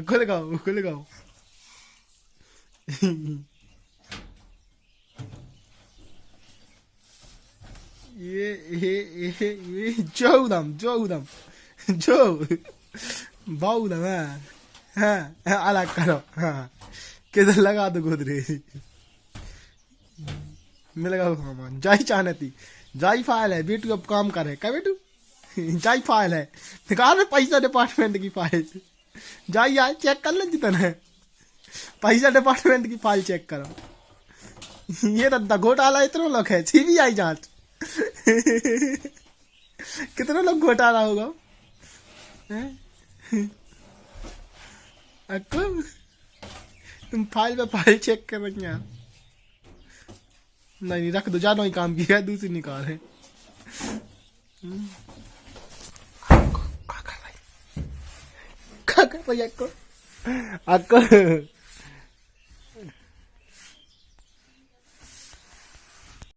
खुल गाओ खुल गाओ। ये जो उधम बाऊ उधम है। हाँ अलग करो। हाँ किधर लगा दो गोदरेज में लगा सामान। जाई चाहती जाई फाइल है बेटू, अब काम करे क्या बेटू? जाई फाइल है, निकाल पैसा डिपार्टमेंट की फाइल। जाई यार चेक कर ले जितना है पैसा डिपार्टमेंट की फाइल चेक करो। ये तो घोटाला इतना लोग है। सीबीआई जांच कितने लोग घोटाला होगा। अक्को तुम फाइल पे फाइल चेक कर रही यार। नहीं रख दो, जानो ही काम किया, दूसरी निकाल है। क्या कर रही अक्को? अक्को